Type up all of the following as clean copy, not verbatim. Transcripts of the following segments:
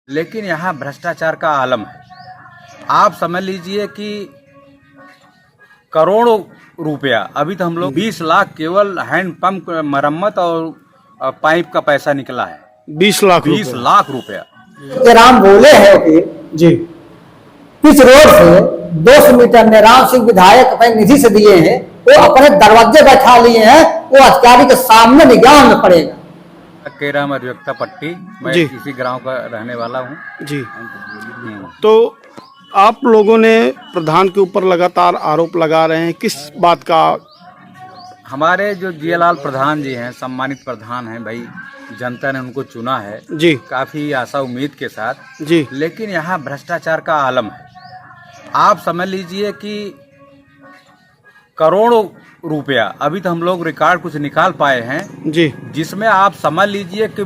लेकिन यहाँ भ्रष्टाचार का आलम है। आप समझ लीजिए कि करोड़ों रुपया, अभी तो हम लोग 20 लाख केवल हैंडपंप मरम्मत और पाइप का पैसा निकला है। 20 लाख 20 लाख रुपया। राम बोले हैं वकील जी। इस रोड से 200 मीटर में राम सिंह विधायक अपने निधि से दिए हैं, वो अपने दरवाजे बैठा लिए हैं, वो अधिकारी के सामने निगाह में पड़ेगा। केराम अधिवक्ता पट्टी, मैं जी। इसी गांव का रहने वाला हूँ। जी। तो आप लोगों ने प्रधान के ऊपर लगातार आरोप लगा रहे हैं, किस बात का? हमारे जो जियालाल प्रधान जी हैं, सम्मानित प्रधान हैं भाई, जनता ने उनको चुना है जी काफी आशा उम्मीद के साथ। जी। लेकिन यहाँ भ्रष्टाचार का आलम है। आप समझ लीजिए कि करोड़ों रुपया, अभी तो हम लोग रिकॉर्ड कुछ निकाल पाए हैं जी जिसमें आप समझ लीजिए कि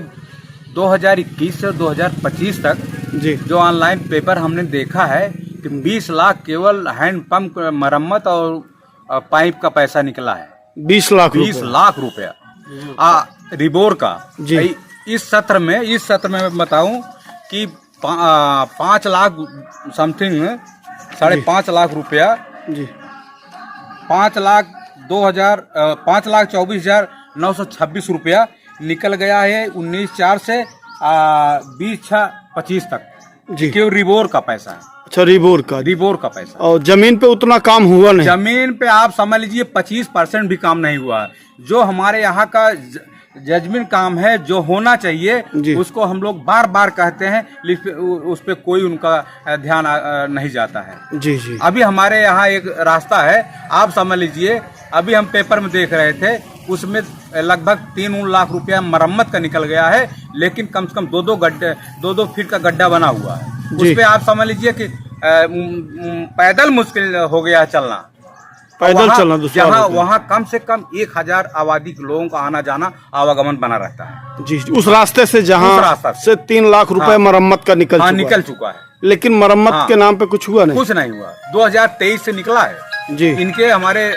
2021 से 2025 तक जी जो ऑनलाइन पेपर हमने देखा है कि 20 लाख केवल हैंडपंप मरम्मत और पाइप का पैसा निकला है। 20 लाख 20 लाख रुपया रिबोर का। जी। इस सत्र में मैं बताऊं कि 5 लाख समथिंग 5.5 लाख रुपया, जी 5,24,926 रुपया निकल गया है 19/4 से 20/6/25 तक। जी। केवल रिबोर का पैसा है। अच्छा, रिबोर का पैसा। और जमीन पे उतना काम हुआ नहीं? जमीन पे आप समझ लीजिए 25% भी काम नहीं हुआ है। जो हमारे यहाँ का जजमेंट काम है, जो होना चाहिए, उसको हम लोग बार बार कहते हैं, लेकिन उस पे कोई उनका ध्यान नहीं जाता है। जी जी। अभी हमारे यहाँ एक रास्ता है, आप समझ लीजिए, अभी हम पेपर में देख रहे थे, उसमें लगभग 3 लाख रुपया मरम्मत का निकल गया है, लेकिन कम से कम 2-2 फीट का गड्ढा बना हुआ है। उस पे आप समझ लीजिए कि पैदल मुश्किल हो गया चलना। पैदल चलना जहाँ वहाँ कम से कम 1000 आबादी के लोगों का आना जाना आवागमन बना रहता है। जी। उस रास्ते से जहाँ से 3 लाख रुपए मरम्मत का निकल चुका है। लेकिन मरम्मत के नाम पे कुछ हुआ नहीं? कुछ नहीं हुआ। 2023 से निकला है जी। इनके हमारे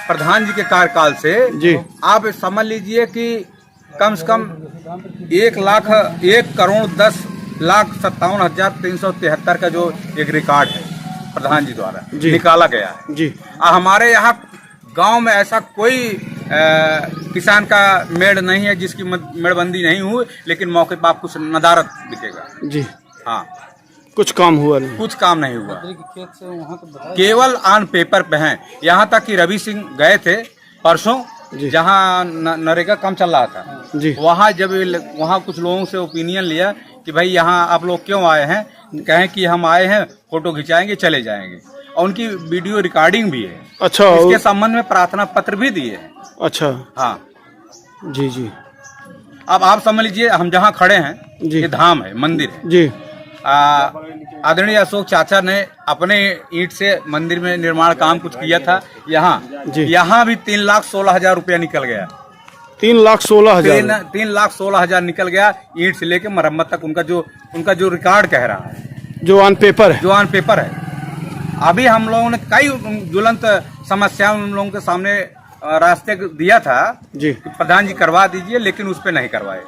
प्रधान जी के कार्यकाल से जी। आप समझ लीजिए कि कम से कम 1,10,57,373 का जो एक रिकॉर्ड है प्रधान जी द्वारा निकाला गया है। जी। हमारे यहाँ गांव में ऐसा कोई किसान का मेड़ नहीं है जिसकी मेड़बंदी नहीं हुई, लेकिन मौके पर आपको नदारत दिखेगा। जी हाँ, कुछ काम हुआ नहीं? कुछ काम नहीं हुआ, केवल ऑन पेपर पे हैं। यहाँ तक कि रवि सिंह गए थे परसों, जहाँ नरेगा काम चल रहा था जी। वहाँ जब वहाँ कुछ लोगों से ओपिनियन लिया कि भाई यहाँ आप लोग क्यों आए हैं, कहें कि हम आए हैं फोटो खिंचाएंगे चले जाएंगे, और उनकी वीडियो रिकॉर्डिंग भी है। अच्छा। इसके संबंध में प्रार्थना पत्र भी दिए हैं। अच्छा। हाँ जी जी। अब आप समझ लीजिए, हम जहाँ खड़े हैं ये धाम है, मंदिर है जी। आदरणीय अशोक चाचा ने अपने ईंट से मंदिर में निर्माण काम कुछ किया था। यहाँ भी 3,16,000 रुपया निकल गया। 3,16,000? 3,16,000 निकल गया, ईंट से लेके मरम्मत तक। उनका जो रिकॉर्ड कह रहा है, जो ऑन पेपर है। अभी हम लोगों ने कई ज्वलंत समस्या उन लोगों के सामने रास्ते दिया था जी, प्रधान जी करवा दीजिए, लेकिन उस पे नहीं करवाए।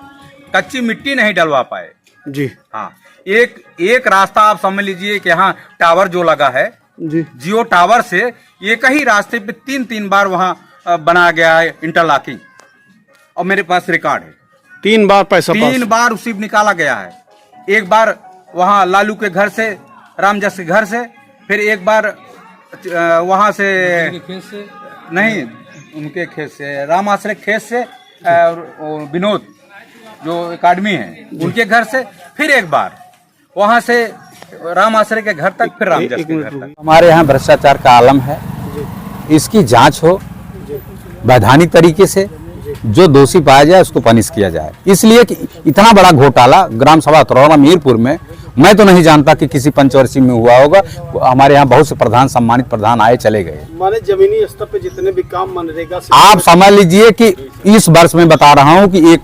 कच्ची मिट्टी नहीं डलवा पाए जी। हाँ, एक रास्ता आप समझ लीजिए कि यहाँ टावर जो लगा है जी, जियो टावर से एक ही रास्ते पे 3 बार वहाँ बनाया गया है इंटरलॉकिंग, और मेरे पास रिकॉर्ड है। 3 बार पैसा 3 बार उसी निकाला गया है। एक बार वहाँ लालू के घर से, रामजस के घर से, फिर एक बार वहाँ से नहीं, उनके खेत से, राम आश्रय खेत से, विनोद जो अकादमी है उनके घर से, फिर एक बार वहाँ से राम आश्रय के घर तक, फिर रामजस के घर तक। हमारे यहाँ भ्रष्टाचार का आलम है, इसकी जांच हो वैधानिक तरीके से, जो दोषी पाया जाए उसको पनिश किया जाए। इसलिए कि इतना बड़ा घोटाला ग्राम सभा तरौरा मीरपुर में, मैं तो नहीं जानता कि किसी पंचवर्षीय में हुआ होगा। हमारे यहाँ बहुत से प्रधान, सम्मानित प्रधान आए चले गए। माने जमीनी स्तर पे जितने भी काम मनरेगा से, आप समझ लीजिए कि इस वर्ष में बता रहा हूँ कि 1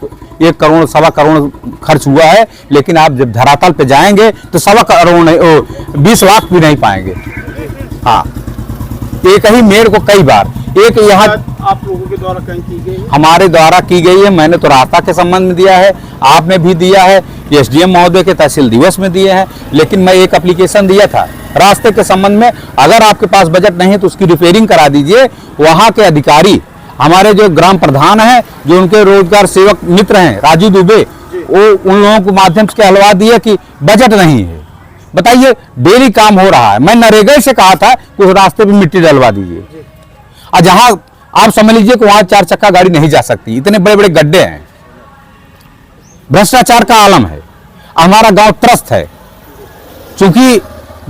करोड़ 1.25 करोड़ खर्च हुआ है, लेकिन आप जब धरातल पे जाएंगे तो 1.25 करोड़ नहीं, 20 लाख भी नहीं पाएंगे। हाँ, एक ही मेड़ को कई बार, एक यहाँ आप लोगों के द्वारा कहीं की गई है? हमारे द्वारा की गई है। मैंने तो रास्ता के संबंध में दिया है, आपने भी दिया है, एसडीएम महोदय के तहसील दिवस में दिए हैं, लेकिन मैं एक एप्लीकेशन दिया था रास्ते के संबंध में। अगर आपके पास बजट नहीं है तो उसकी रिपेयरिंग करा दीजिए। वहाँ के अधिकारी, हमारे जो ग्राम प्रधान हैं, जो उनके रोजगार सेवक मित्र हैं राजू दुबे, वो उन लोगों के माध्यम से हलवा दिया कि बजट नहीं है। बताइए, डेली काम हो रहा है। मैं नरेगा से कहा था कि उस रास्ते पे मिट्टी डलवा दीजिए, और जहां आप समझ लीजिए कि वहां 4 चक्का गाड़ी नहीं जा सकती, इतने बड़े बड़े गड्ढे हैं। भ्रष्टाचार का आलम है। हमारा गांव त्रस्त है, क्योंकि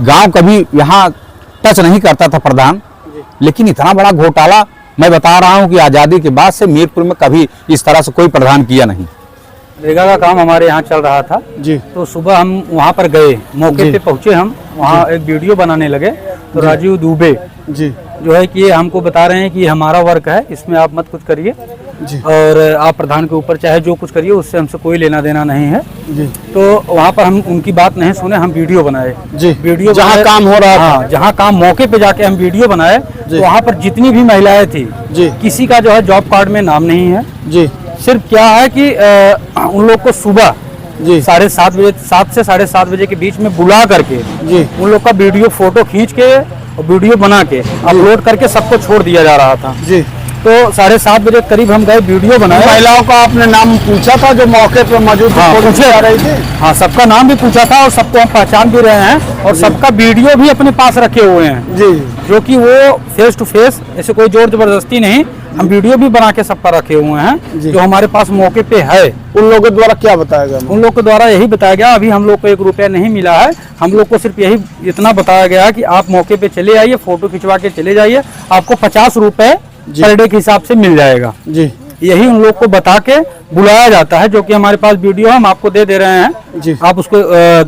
गांव कभी यहां टच नहीं करता था प्रधान, लेकिन इतना बड़ा घोटाला मैं बता रहा हूं कि आजादी के बाद से मीरपुर में कभी इस तरह से कोई प्रधान किया नहीं। रेगा का काम हमारे यहाँ चल रहा था जी। तो सुबह हम वहाँ पर गए, मौके पे पहुँचे, हम वहाँ एक वीडियो बनाने लगे। तो राजीव दुबे जी जो है कि ये हमको बता रहे हैं कि हमारा वर्क है, इसमें आप मत कुछ करिए और आप प्रधान के ऊपर चाहे जो कुछ करिए, उससे हमसे कोई लेना देना नहीं है जी। तो वहाँ पर हम उनकी बात नहीं सुने, हम वीडियो बनाए जी। वीडियो जहाँ बनाए, काम हो रहा था। हाँ, जहाँ काम मौके पे जाके हम वीडियो बनाए तो वहाँ पर जितनी भी महिलाएं थी जी। किसी का जो है जॉब कार्ड में नाम नहीं है। जी सिर्फ क्या है कि उन लोग को सुबह जी 7:30 बजे, 7 से 7:30 बजे के बीच में बुला करके जी उन लोग का वीडियो फोटो खींच के और वीडियो बना के अपलोड करके सबको छोड़ दिया जा रहा था। जी। तो 7:30 बजे करीब हम गए, वीडियो बनाए। महिलाओं का आपने नाम पूछा था जो मौके पर मौजूद हाँ, पूछे आ रही थी? हाँ, सबका नाम भी पूछा था और सबको हम पहचान भी रहे हैं और सबका वीडियो भी अपने पास रखे हुए हैं, जी। जो कि वो फेस टू फेस, ऐसे कोई जोर जबरदस्ती नहीं, हम वीडियो भी बना के सबका रखे हुए हैं जो हमारे पास मौके पे है। उन लोगों द्वारा क्या बताया गया? उन लोग के द्वारा यही बताया गया, अभी हम लोग को 1 रुपया नहीं मिला है। हम लोग को सिर्फ यही इतना बताया गया कि आप मौके पे चले आइए, फोटो खिंचवा के चले जाइए, आपको 50 रुपए पर डे के हिसाब से मिल जाएगा। जी। यही उन लोग को बता के बुलाया जाता है, जो कि हमारे पास वीडियो हम आपको दे रहे हैं जी। आप उसको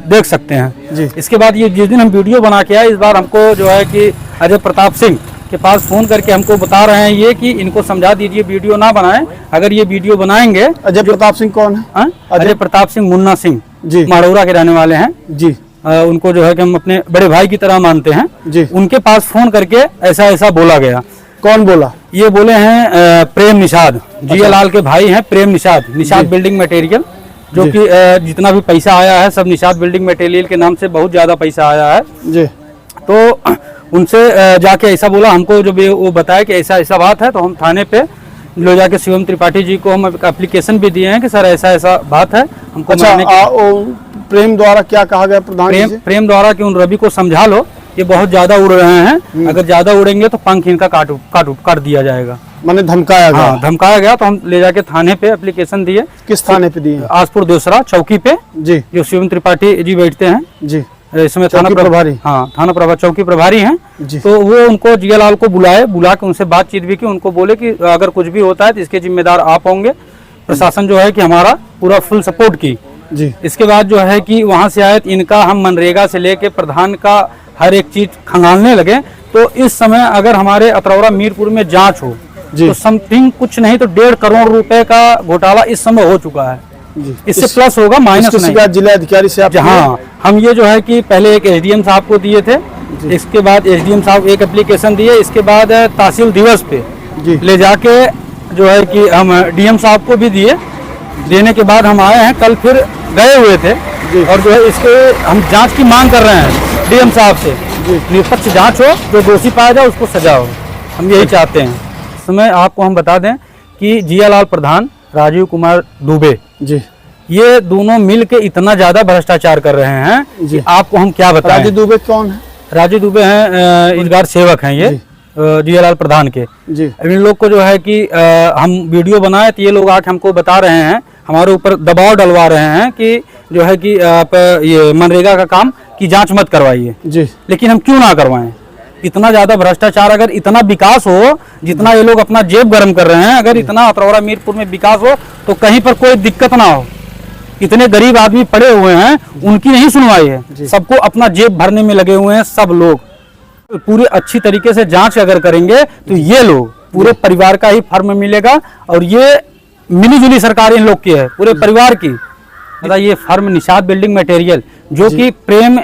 देख सकते हैं जी। इसके बाद ये जिस दिन हम वीडियो बना के आए, इस बार हमको जो है कि अजय प्रताप सिंह के पास फोन करके हमको बता रहे हैं ये कि इनको समझा दीजिए वीडियो ना बनाएं। अगर ये वीडियो बनाएंगे। अजय प्रताप सिंह कौन है? अजय प्रताप सिंह मुन्ना सिंह जी, माड़ौरा के रहने वाले हैं जी। उनको जो है कि हम अपने बड़े भाई की तरह मानते हैं जी। उनके पास फोन करके ऐसा ऐसा बोला गया। कौन बोला? ये बोले हैं प्रेम निषाद, जिया लाल के भाई हैं प्रेम निषाद, निषाद बिल्डिंग मटेरियल, जो कि जितना भी पैसा आया है सब निषाद बिल्डिंग मटेरियल के नाम से बहुत ज्यादा पैसा आया है जी। तो उनसे जाके ऐसा बोला हमको, जब वो बताया कि ऐसा ऐसा बात है तो हम थाने पे ले जाके शिवम त्रिपाठी जी को हम एप्लीकेशन भी दिए हैं कि सर ऐसा ऐसा बात है हमको। अच्छा, प्रेम द्वारा क्या कहा गया प्रधान जी से? प्रेम द्वारा कि उन रवि को समझा लो, ये बहुत ज्यादा उड़ रहे हैं, अगर ज्यादा उड़ेंगे तो पंख इनका काट दिया जाएगा। मैंने धमकाया गया? हाँ, धमकाया गया। तो हम ले जाके थाने पे एप्लीकेशन दिए। किस थाने पे दिए? आसपुर देसरा चौकी पे जी, जो शिवम त्रिपाठी जी बैठते हैं जी, इसमें थाना प्रभारी। हाँ, थाना प्रभारी चौकी प्रभारी हैं। तो वो उनको जियालाल को बुला के उनसे बातचीत भी की। उनको बोले कि अगर कुछ भी होता है तो इसके जिम्मेदार आप होंगे। प्रशासन जो है कि हमारा पूरा फुल सपोर्ट की जी। इसके बाद जो है कि वहाँ से आए, इनका हम मनरेगा से लेके प्रधान का हर एक चीज खंगालने लगे। तो इस समय अगर हमारे अतरौरा मीरपुर में जांच हो तो समथिंग कुछ नहीं तो 1.5 करोड़ रुपए का घोटाला इस समय हो चुका है जी। इससे प्लस होगा, माइनस नहीं। जिला अधिकारी से आप? हाँ, हम ये जो है कि पहले एक एसडीएम साहब को दिए थे, इसके बाद एसडीएम साहब एक एप्लीकेशन दिए, इसके बाद तहसील दिवस पे ले जाके जो है कि हम डीएम साहब को भी दिए। देने के बाद हम आए हैं, कल फिर गए हुए थे और जो है इसके हम जांच की मांग कर रहे हैं डीएम साहब से, निष्पक्ष जांच हो, जो दोषी पाया जाए उसको सजा हो, हम यही चाहते हैं। इस समय आपको हम बता दें कि जियालाल प्रधान, राजीव कुमार दुबे जी, ये दोनों मिल के इतना ज्यादा भ्रष्टाचार कर रहे हैं कि आपको हम क्या बताएं। राजीव दुबे कौन है? राजीव दुबे हैं रोजगार सेवक हैं ये जियालाल प्रधान के जी। इन लोग को जो है कि हम वीडियो बनाए तो ये लोग आके हमको बता रहे हैं, हमारे ऊपर दबाव डलवा रहे हैं कि जो है कि आप ये मनरेगा का काम की जांच मत करवाइए जी। लेकिन हम क्यों ना करवाएं? इतना ज्यादा भ्रष्टाचार, अगर इतना विकास हो जितना ये लोग अपना जेब गर्म कर रहे हैं, अगर इतना अतरौरा मीरपुर में विकास हो तो कहीं पर कोई दिक्कत ना हो। इतने गरीब आदमी पड़े हुए हैं, उनकी नहीं सुनवाई है, सबको अपना जेब भरने में लगे हुए हैं सब लोग। पूरी अच्छी तरीके से जांच अगर करेंगे तो ये लोग पूरे परिवार का ही फर्म मिलेगा और ये मिलीजुली सरकार इन लोग की है, पूरे परिवार की। ये फर्म निषाद बिल्डिंग मटेरियल जो कि प्रेम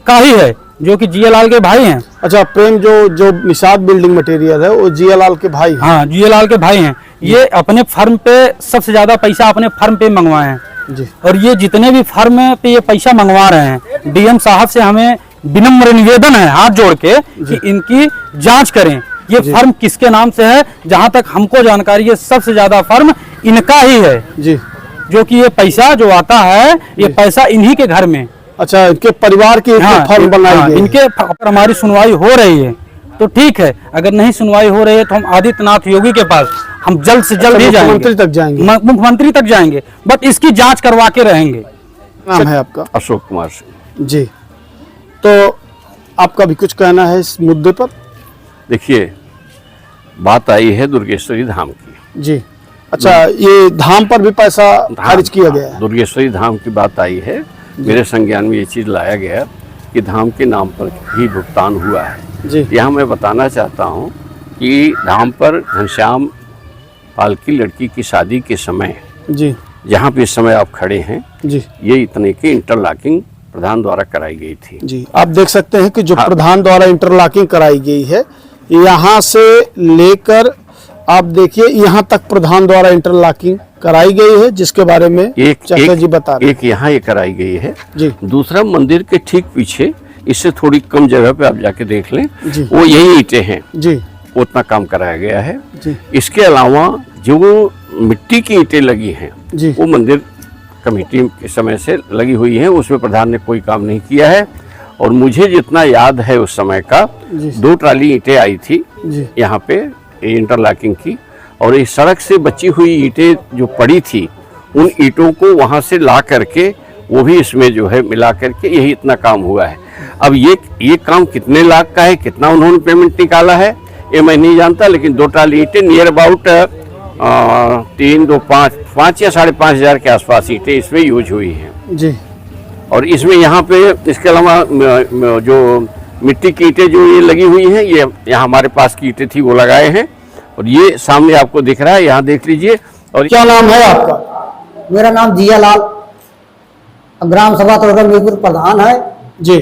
का ही है, जो कि जीएलाल के भाई हैं। अच्छा, प्रेम जो निषाद बिल्डिंग मटेरियल है वो जीएलाल के भाई हैं। हाँ, जीएलाल के भाई हैं। ये अपने फर्म पे सबसे ज्यादा पैसा अपने फर्म पे मंगवाए हैं जी। और ये जितने भी फर्म पे ये पैसा मंगवा रहे हैं, डीएम साहब से हमें विनम्र निवेदन है हाथ जोड़ के कि इनकी जांच करें, ये फर्म किसके नाम से है। जहां तक हमको जानकारी है सबसे ज्यादा फर्म इनका ही है जी, जो कि ये पैसा जो आता है ये पैसा इन्हीं के घर में। अच्छा, इनके परिवार की फर्म बनाई गई है। इनके पर हमारी सुनवाई हो रही है तो ठीक है, अगर नहीं सुनवाई हो रही है तो हम आदित्यनाथ योगी के पास हम जल्द से जल्द ही जाएंगे, मुख्यमंत्री तक जाएंगे, बट इसकी जांच करवा के रहेंगे। नाम है आपका? अशोक कुमार सिंह जी। तो आपका भी कुछ कहना है इस मुद्दे पर? देखिए, बात आई है दुर्गेश्वरी धाम की जी। अच्छा, ये धाम पर भी पैसा खारिज किया गया है? दुर्गेश्वरी धाम की बात आई है, मेरे संज्ञान में ये चीज़ लाया गया कि धाम के नाम पर ही भुगतान हुआ है जी। यहाँ मैं बताना चाहता हूँ कि धाम पर घनश्याम पाल की लड़की की शादी के समय जी, जहाँ पे इस समय आप खड़े हैं जी, ये इतने की इंटरलॉकिंग प्रधान द्वारा कराई गई थी जी। आप देख सकते हैं कि जो प्रधान द्वारा इंटरलॉकिंग कराई गई है, यहाँ से लेकर आप देखिए यहाँ तक प्रधान द्वारा इंटरलॉकिंग कराई गई है, जिसके बारे में चाचा जी बता रहे हैं। एक यहाँ ये कराई गई है जी। दूसरा मंदिर के ठीक पीछे, इससे थोड़ी कम जगह पे आप जाके देख लें, जी। वो यही ईंटें हैं जी, उतना काम कराया गया है जी। इसके अलावा जो मिट्टी की ईंटें लगी हैं जी। वो मंदिर कमेटी के समय से लगी हुई हैं, उसमें प्रधान ने कोई काम नहीं किया है। और मुझे जितना याद है उस समय का, 2 ट्राली ईंटें आई थी जी। यहाँ पे इंटरलॉकिंग की, और इस सड़क से बची हुई ईंटें जो पड़ी थी उन ईंटों को वहाँ से ला करके वो भी इसमें जो है मिला करके यही इतना काम हुआ है। अब ये काम कितने लाख का है, कितना उन्होंने पेमेंट निकाला है ये मैं नहीं जानता, लेकिन 2 ट्राली ईंटें नियर अबाउट 3, 2, 5 या 5,500 के आसपास ईंटें इसमें यूज हुई हैं जी। और इसमें यहाँ पे इसके अलावा जो मिट्टी की ईंटें जो ये लगी हुई हैं, ये यहाँ हमारे पास की ईंटें थी वो लगाए हैं और ये सामने आपको दिख रहा है, यहाँ देख लीजिए। और क्या नाम है आपका? मेरा नाम जीयालाल, ग्राम सभा तोड़कर मीरपुर प्रधान है जी।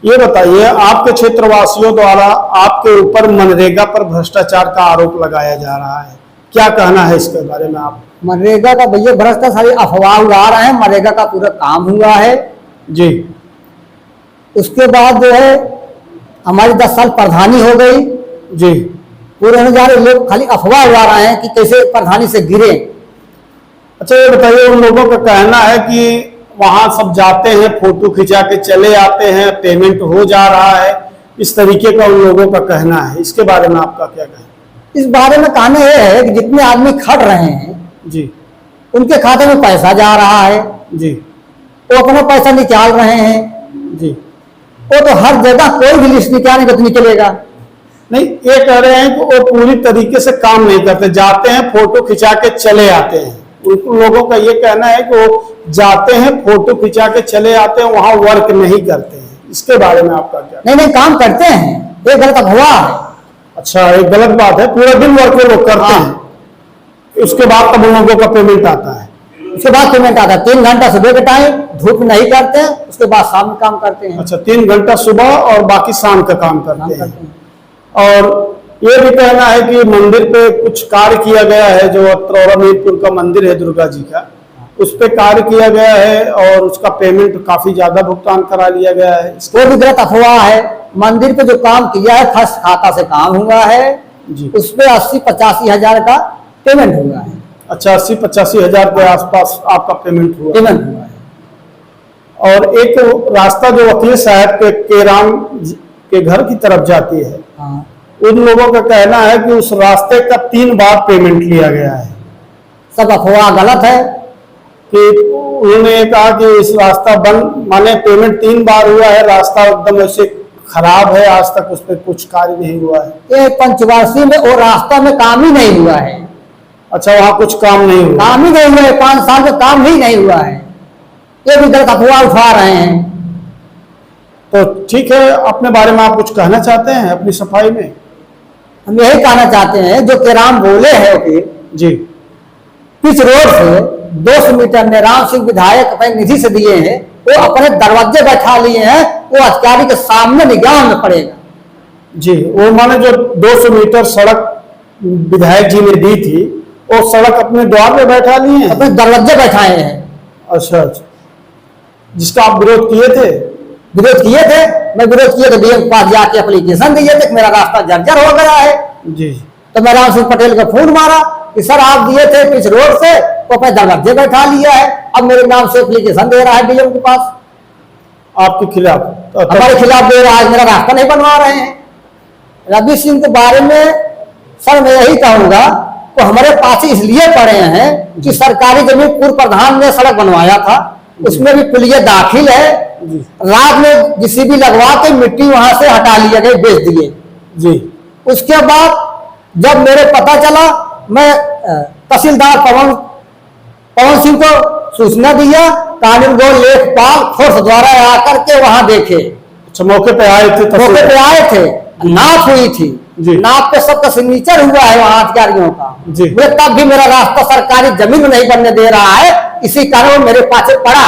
ये बताइए, आपके क्षेत्रवासियों द्वारा आपके ऊपर मनरेगा पर भ्रष्टाचार का आरोप लगाया जा रहा है, क्या कहना है इसके बारे में आप? मनरेगा का भैया भ्रष्टाचारी अफवाह उड़ा रहे हैं, मनरेगा का पूरा काम हुआ है जी। उसके बाद जो है हमारी 10 साल प्रधानी हो गई जी। पूरे होने जा रहे, लोग खाली अफवाह उड़ा रहे हैं कि कैसे प्रधानी से गिरे। अच्छा, ये बताइए, उन लोगों का कहना है कि वहां सब जाते हैं, फोटो खिंचा के चले आते हैं, पेमेंट हो जा रहा है, इस तरीके का उन लोगों का कहना है, इसके बारे में आपका क्या कहना? इस बारे में कहना यह है कि जितने आदमी खट रहे हैं जी, उनके खाते में पैसा जा रहा है जी, वो अपना पैसा निकाल रहे हैं जी। वो तो हर जगह कोई भी लिस्ट निकालेगा तो निकलेगा नहीं, ये कह रहे हैं कि वो पूरी तरीके से काम नहीं करते, जाते हैं फोटो खिंचा के चले आते हैं। उन लोगों का ये कहना है कि वो जाते हैं फोटो खिंचा के चले आते हैं, वहां वर्क नहीं करते हैं, इसके बारे में आपका क्या? नहीं काम करते हैं, ये गलत अफवाह है। अच्छा, एक गलत बात है, पूरा दिन वर्क वो लोग करते हैं, उसके बाद तब उन लोगों का पेमेंट आता है? उसके बाद पेमेंट आता है। 3 घंटा सुबह के टाइम धूप नहीं करते हैं, उसके बाद शाम में काम करते हैं। अच्छा, 3 घंटा सुबह और बाकी शाम का काम करते हैं। और ये भी कहना है कि मंदिर पे कुछ कार्य किया गया है, जो अत्रौरा मीरपुर का मंदिर है दुर्गा जी का, उस पे कार्य किया गया है और उसका पेमेंट काफी ज्यादा भुगतान करा लिया गया है। वो भी गलत अफवाह है। मंदिर पे जो काम किया है फर्स्ट खाता से काम हुआ है जी। उस पे 80-85 हजार का पेमेंट हुआ है। अच्छा, 80-85 हजार के आसपास आपका पेमेंट हुआ है। और एक रास्ता जो वकील साहब के राम के घर की तरफ जाती है, हाँ। उन लोगों का कहना है कि उस रास्ते का 3 बार पेमेंट लिया गया है। सब अफवाह गलत है कि उन्होंने कहा कि इस रास्ता बंद, माने पेमेंट 3 बार हुआ है, रास्ता एकदम ऐसे खराब है, आज तक उस पर कुछ कार्य नहीं हुआ है। ये पंचवासी में वो रास्ता में काम ही नहीं हुआ है। अच्छा, वहाँ कुछ काम नहीं हुआ? काम ही नहीं हुआ है, 5 साल में काम ही नहीं हुआ है। ये भी गलत अफवाह उठा रहे हैं। तो ठीक है, अपने बारे में आप कुछ कहना चाहते हैं अपनी सफाई में? हम यही कहना चाहते हैं जो केराम बोले हैं वकील जी, पिच रोड से 200 मीटर में राम सिंह विधायक अपने निधि से दिए हैं, वो अपने दरवाजे बैठा लिए हैं, वो अधिकारी के सामने निगाह में पड़ेगा। जी, वो माने जो 200 मीटर सड़क विधायक जी ने दी थी, वो सड़क अपने द्वार में बैठा लिए हैं, अपने दरवाजे बैठाए हैं। अच्छा अच्छा, जिसका आप विरोध किए थे? विरोध किए थे, मैं विरोध किए तो डीएम के पास जाके एप्लीकेशन दिए थे कि मेरा रास्ता जर्जर हो गया है। जी, तो मैं राम सिंह पटेल को फोन मारा कि सर आप दिए थे पिच रोड से, तो अपने दरवाजे बैठा लिया है, अब मेरे नाम से एप्लीकेशन दे रहा है डीएम के पास, आपके खिलाफ? हमारे खिलाफ दे रहा है, मेरा रास्ता नहीं बनवा रहे हैं। रवि सिंह के बारे में सर मैं यही कहूंगा, तो हमारे पास इसलिए पड़े हैं कि सरकारी जमीन पूर्व प्रधान ने सड़क बनवाया था, उसमें भी पुलिया दाखिल है, रात में जीसीबी लगवा के मिट्टी वहां से हटा लिया गया, बेच दिए। जी, उसके बाद जब मेरे पता चला, मैं तहसीलदार पवन सिंह को सूचना दिया, कानून गो लेखपाल फोर्स द्वारा आकर के वहां देखे। अच्छा, मौके पे आए थे? मौके पे आए थे, नाप हुई थी, नाप पे सबका सिग्नेचर हुआ है वहां अधिकारियों का। जी, तब भी मेरा रास्ता सरकारी जमीन में नहीं बनने दे रहा है, इसी कारण वो मेरे पास पड़ा।